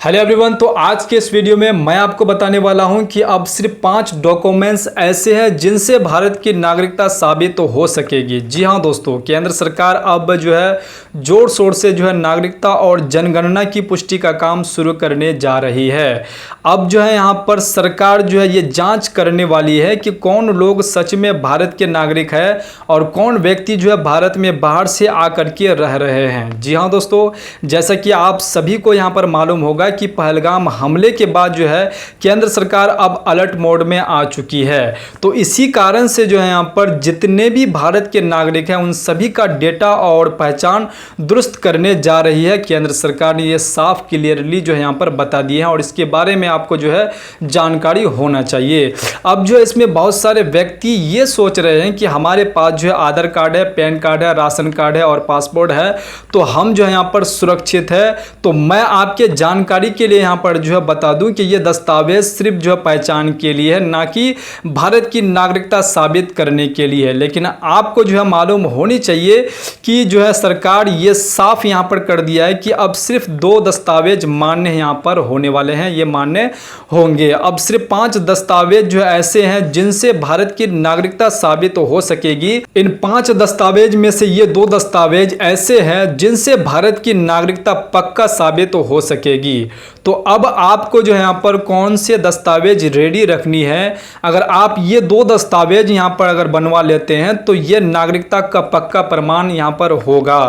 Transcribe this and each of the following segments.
Hello everyone. तो आज के इस वीडियो में मैं आपको बताने वाला हूं कि अब सिर्फ 5 डॉक्यूमेंट्स ऐसे हैं जिनसे भारत की नागरिकता साबित तो हो सकेगी। जी हां दोस्तों, केंद्र सरकार अब जो है जोर शोर से नागरिकता और जनगणना की पुष्टि का काम शुरू करने जा रही है। अब जो है यहां पर सरकार जो है ये जांच करने वाली है कि कौन लोग सच में भारत के नागरिक है और कौन व्यक्ति जो है भारत में बाहर से आकर के रह रहे हैं। जी हाँ दोस्तों, जैसा कि आप सभी को यहाँ पर मालूम होगा कि पहलगाम हमले के बाद जो है केंद्र सरकार अब अलर्ट मोड में आ चुकी है। तो इसी कारण से जो है यहाँ पर जितने भी भारत के नागरिक हैं उन सभी का डेटा और पहचान दुरुस्त करने जा रही है केंद्र सरकार ने। ये साफ क्लियरली जो है यहाँ पर बता दिए हैं और इसके बारे में आपको जो है जानकारी होना चाहिए। अब जो इसमें बहुत सारे व्यक्ति ये सोच रहे हैं कि हमारे पास जो है आधार कार्ड है, पैन कार्ड है, राशन कार्ड है और पासपोर्ट है तो हम जो है यहाँ पर सुरक्षित है। तो मैं आपके जानकारी के लिए यहाँ पर जो है बता दूं कि ये दस्तावेज सिर्फ जो है पहचान के लिए है, ना कि भारत की नागरिकता साबित करने के लिए है। लेकिन आपको जो है मालूम होनी चाहिए कि जो है सरकार ये साफ यहाँ पर कर दिया है कि अब सिर्फ 2 दस्तावेज मान्य यहाँ पर होने वाले हैं, ये मान्य होंगे। अब सिर्फ 5 दस्तावेज जो है ऐसे हैं जिनसे भारत की नागरिकता साबित हो सकेगी। इन 5 दस्तावेज में से ये 2 दस्तावेज ऐसे हैं जिनसे भारत की नागरिकता पक्का साबित हो सकेगी। तो अब आपको जो है यहाँ पर कौन से दस्तावेज रेडी रखनी है। अगर आप ये 2 दस्तावेज यहाँ पर अगर बनवा लेते हैं तो ये नागरिकता का पक्का प्रमाण यहाँ पर होगा।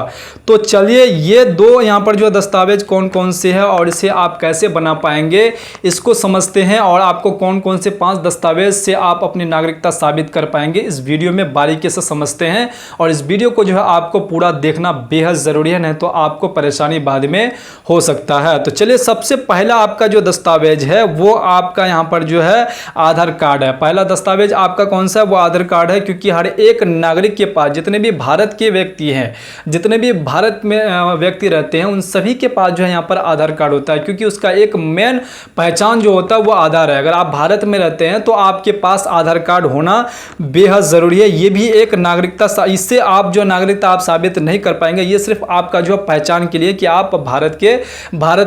तो चलिए ये 2 यहाँ पर जो दस्तावेज कौन कौन से हैं और इसे आप कैसे बना पाएंगे इसको समझते हैं और आपको कौन कौन से 5 दस्तावेज से आप अपनी नागरिकता साबित कर पाएंगे इस वीडियो में बारीकी से समझते हैं। और इस वीडियो को जो है आपको पूरा देखना बेहद ज़रूरी है, नहीं तो आपको परेशानी बाद में हो सकता है। तो चलिए सबसे पहला आपका जो दस्तावेज है वो आपका यहाँ पर जो है आधार कार्ड है। पहला दस्तावेज आपका कौन सा है? वो आधार कार्ड है, क्योंकि हर एक नागरिक के पास जितने भी भारत के व्यक्ति हैं, जितने भी भारत में व्यक्ति रहते हैं उन सभी के पास जो है यहाँ पर आधार कार्ड होता है, क्योंकि उसका एक मेन पहचान जो होता है वो आधार है। अगर आप भारत में रहते हैं तो आपके पास आधार कार्ड होना बेहद ज़रूरी है। ये भी एक नागरिकता, इससे आप जो नागरिकता आप साबित नहीं कर पाएंगे, ये सिर्फ आपका जो पहचान के लिए कि आप भारत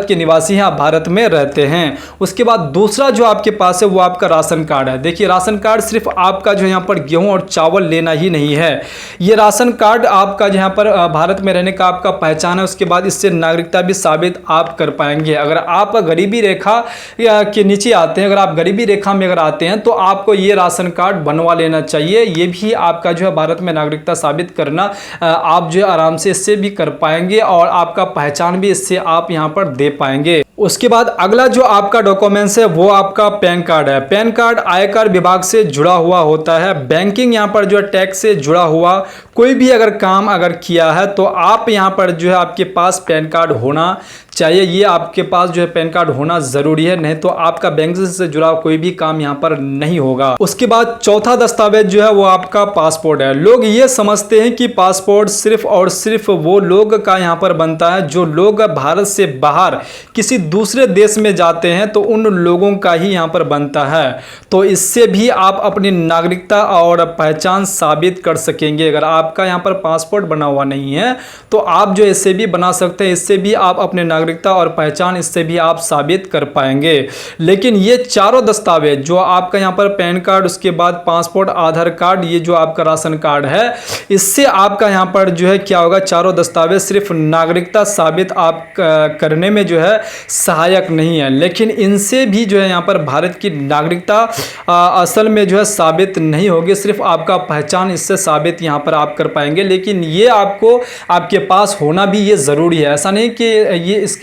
के निवासी हैं, आप भारत में रहते हैं। उसके बाद दूसरा जो आपके पास है वो आपका राशन कार्ड है। देखिए राशन कार्ड सिर्फ आपका जो यहाँ पर गेहूं और चावल लेना ही नहीं है, ये राशन कार्ड आपका जहाँ पर भारत में रहने का आपका पहचान है। उसके बाद इससे नागरिकता भी साबित आप कर पाएंगे। अगर आप गरीबी रेखा के नीचे आते हैं, अगर आप गरीबी रेखा में अगर आते हैं तो आपको ये राशन कार्ड बनवा लेना चाहिए। ये भी आपका जो है भारत में नागरिकता साबित करना आप जो आराम से इससे भी कर पाएंगे और आपका पहचान भी इससे आप यहाँ पर दे पाएंगे। उसके बाद अगला जो आपका डॉक्यूमेंट्स है वो आपका पैन कार्ड है। पैन कार्ड आयकर विभाग से जुड़ा हुआ होता है, बैंकिंग यहाँ पर जो है टैक्स से जुड़ा हुआ कोई भी अगर काम अगर किया है तो आप यहाँ पर जो है आपके पास पैन कार्ड होना चाहिए। ये आपके पास जो है पैन कार्ड होना ज़रूरी है, नहीं तो आपका बैंक से जुड़ा कोई भी काम यहाँ पर नहीं होगा। उसके बाद चौथा दस्तावेज जो है वो आपका पासपोर्ट है। लोग ये समझते हैं कि पासपोर्ट सिर्फ और सिर्फ वो लोग का यहाँ पर बनता है जो लोग भारत से बाहर किसी दूसरे देश में जाते हैं, तो उन लोगों का ही यहाँ पर बनता है। तो इससे भी आप अपनी नागरिकता और पहचान साबित कर सकेंगे। अगर आपका यहाँ पर पासपोर्ट बना हुआ नहीं है तो आप जो इससे भी बना सकते हैं, इससे भी आप अपने नागरिकता और पहचान इससे भी आप साबित कर पाएंगे। लेकिन ये चारों दस्तावेज जो आपका यहाँ पर पैन कार्ड, उसके बाद पासपोर्ट, आधार कार्ड, ये जो आपका राशन कार्ड है, इससे आपका यहाँ पर जो है क्या होगा, चारों दस्तावेज सिर्फ नागरिकता साबित आप करने में जो है सहायक नहीं है, लेकिन इनसे भी जो है यहाँ पर भारत की नागरिकता असल में जो है साबित नहीं होगी, सिर्फ आपका पहचान इससे साबित यहाँ पर आप कर पाएंगे। लेकिन ये आपको आपके पास होना भी ये ज़रूरी है। ऐसा नहीं कि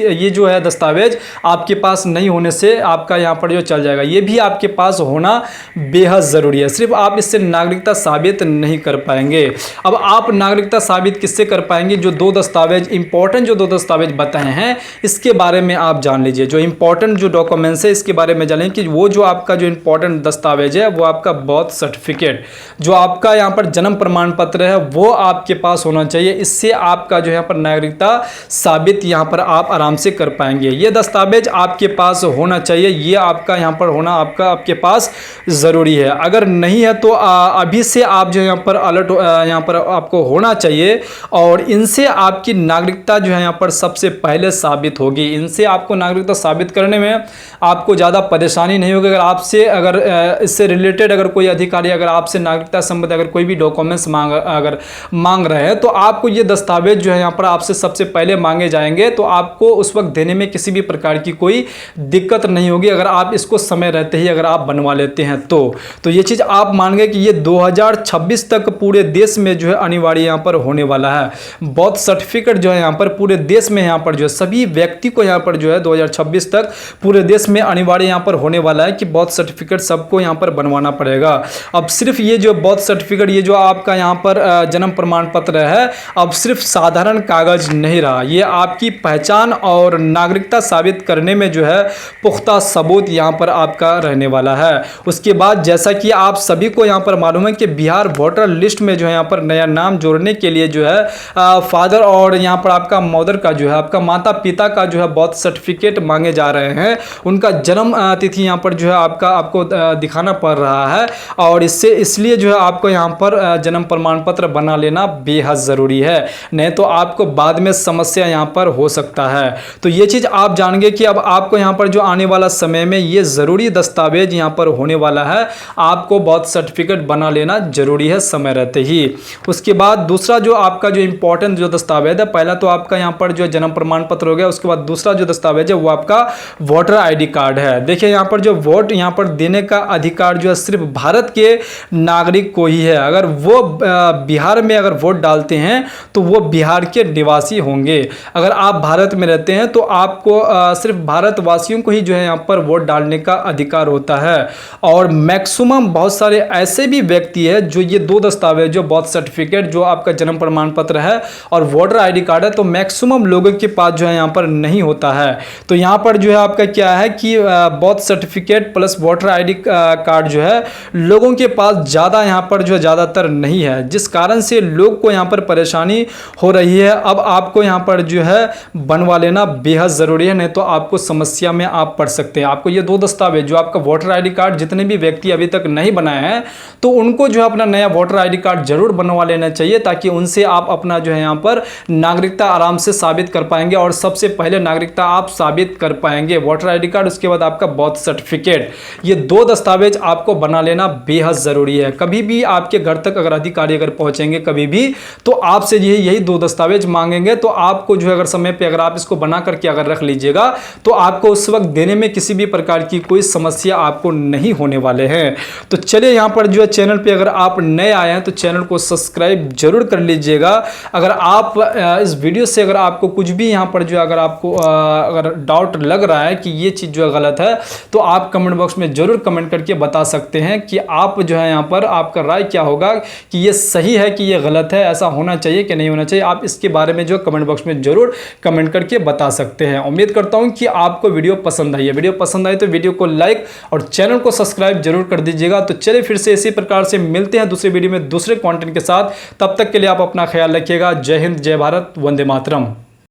ये जो है दस्तावेज आपके पास नहीं होने से आपका यहाँ पर जो चल जाएगा, ये भी आपके पास होना बेहद ज़रूरी है। सिर्फ आप इससे नागरिकता साबित नहीं कर पाएंगे। अब आप नागरिकता साबित किससे कर पाएंगे? जो 2 दस्तावेज इंपॉर्टेंट जो 2 दस्तावेज बताए हैं इसके बारे में आप जान लीजिए। जो इंपॉर्टेंट जो डॉक्यूमेंट्स है इसके बारे में जानें कि वो जो आपका जो इंपॉर्टेंट दस्तावेज है वो आपका बर्थ सर्टिफिकेट, जो आपका यहाँ पर जन्म प्रमाण पत्र है वो आपके पास होना चाहिए। इससे आपका जो यहाँ पर नागरिकता साबित यहाँ पर आप आराम से कर पाएंगे। ये दस्तावेज आपके पास होना चाहिए, ये आपका यहाँ पर होना आपके पास ज़रूरी है। अगर नहीं है तो अभी से आप जो यहाँ पर अलर्ट यहाँ पर आपको होना चाहिए और इनसे आपकी नागरिकता जो है यहाँ पर सबसे पहले साबित होगी। इनसे आपका आपको नागरिकता साबित करने में आपको ज़्यादा परेशानी नहीं होगी। अगर इससे रिलेटेड अगर कोई अधिकारी अगर आपसे नागरिकता संबंधी अगर कोई भी डॉक्यूमेंट्स मांग रहे हैं तो आपको ये दस्तावेज जो है यहाँ पर आपसे सबसे पहले मांगे जाएंगे, तो आपको उस वक्त देने में किसी भी प्रकार की कोई दिक्कत नहीं होगी अगर आप इसको समय रहते ही अगर आप बनवा लेते हैं तो ये चीज़ आप मान गए कि ये 2026 तक पूरे देश में जो है अनिवार्य यहाँ पर होने वाला है। बौद्ध सर्टिफिकेट जो है यहाँ पर पूरे देश में यहाँ पर जो है सभी व्यक्ति को यहाँ पर जो है 2026 तक पूरे देश में अनिवार्य यहाँ पर होने वाला है कि बौद्ध सर्टिफिकेट सबको यहाँ पर बनवाना पड़ेगा। अब सिर्फ ये जो बौद्ध सर्टिफिकेट, ये जो आपका यहाँ पर जन्म प्रमाण पत्र है, अब सिर्फ साधारण कागज नहीं रहा, ये आपकी पहचान और नागरिकता साबित करने में जो है पुख्ता सबूत यहाँ पर आपका रहने वाला है। उसके बाद जैसा कि आप सभी को यहाँ पर मालूम है कि बिहार वोटर लिस्ट में जो है यहाँ पर नया नाम जोड़ने के लिए जो है फादर और यहाँ पर आपका मदर का जो है आपका माता पिता का जो है बौद्ध सर्टिफिकेट मांगे जा रहे हैं। उनका जन्म तिथि यहाँ पर जो है आपको दिखाना पड़ रहा है और इसलिए जो है आपको यहाँ पर जन्म प्रमाण पत्र बना लेना बेहद ज़रूरी है, नहीं तो आपको बाद में समस्या यहाँ पर हो सकता है। तो ये चीज़ आप जानेंगे कि अब आपको यहाँ पर जो आने वाला समय में ये ज़रूरी दस्तावेज यहाँ पर होने वाला है, आपको बौद्ध सर्टिफिकेट बना लेना जरूरी है समय रहते ही। उसके बाद दूसरा जो आपका जो इंपॉर्टेंट जो दस्तावेज है, पहला तो आपका यहाँ पर जो जन्म प्रमाण पत्र हो गया, उसके बाद दूसरा जो दस्तावेज है वो आपका वोटर आईडी कार्ड है। देखिए यहाँ पर जो वोट यहाँ पर देने का अधिकार जो है सिर्फ भारत के नागरिक को ही है। अगर वो बिहार में अगर वोट डालते हैं तो वो बिहार के निवासी होंगे। अगर आप भारत में रहते हैं तो आपको सिर्फ भारतवासियों को ही जो है यहाँ पर वोट डालने का अधिकार होता है। और मैक्सिमम बहुत सारे ऐसे भी व्यक्ति है जो ये दो दस्तावेज जो बौद्ध सर्टिफिकेट जो आपका जन्म प्रमाण पत्र है और वोटर आईडी कार्ड है, तो मैक्सिमम लोगों के पास जो है यहाँ पर नहीं होता है। तो यहाँ पर जो है आपका क्या है कि बौद्ध certificate plus voter ID card जो है लोगों के पास ज़्यादा यहाँ पर जो है ज़्यादातर नहीं है, जिस कारण से लोग को यहाँ पर परेशानी हो रही है। अब आपको यहाँ पर जो है बनवा लेना बेहद ज़रूरी है, नहीं तो आपको समस्या में आप पड़ सकते हैं। आपको ये दो दस्तावेज जो आपका वोटर आईडी कार्ड, जितने भी व्यक्ति अभी तक नहीं बनाए हैं तो उनको जो है अपना नया वोटर आईडी कार्ड जरूर बनवा लेना चाहिए, ताकि उनसे आप अपना जो है यहाँ पर नागरिकता आराम से साबित कर पाएंगे। और सबसे पहले नागरिकता आप साबित कर पाएंगे वोटर आईडी कार्ड, उसके बाद आपका बौद्ध सर्टिफिकेट। ये दो दस्तावेज आपको बना लेना बेहद ज़रूरी है। कभी भी आपके घर तक अगर अधिकारी अगर पहुंचेंगे कभी भी तो आपसे यही दो दस्तावेज मांगेंगे, तो आपको जो है अगर समय पे अगर आप इसको बना करके अगर रख लीजिएगा तो आपको उस वक्त देने में किसी भी प्रकार की कोई समस्या आपको नहीं होने वाले हैं। तो चलिए यहाँ पर जो है चैनल पे अगर आप नए आए हैं तो चैनल को सब्सक्राइब जरूर कर लीजिएगा। अगर आप इस वीडियो से अगर आपको कुछ भी यहाँ पर जो अगर आपको अगर डाउट लग रहा है कि ये चीज़ जो है गलत है, तो आप कमेंट बॉक्स में जरूर कमेंट करके बता सकते हैं कि आप जो है यहाँ पर आपका राय क्या होगा कि ये सही है कि ये गलत है, ऐसा होना चाहिए कि नहीं होना चाहिए। आप इसके बारे में जो कमेंट बॉक्स में जरूर कमेंट करके बता सकते हैं। उम्मीद करता हूँ कि आपको वीडियो पसंद आई है। वीडियो पसंद आई तो वीडियो को लाइक और चैनल को सब्सक्राइब जरूर कर दीजिएगा। तो चलिए फिर से इसी प्रकार से मिलते हैं दूसरे वीडियो में दूसरे कंटेंट के साथ। तब तक के लिए आप अपना ख्याल रखिएगा। जय हिंद, जय भारत, वंदे मातरम।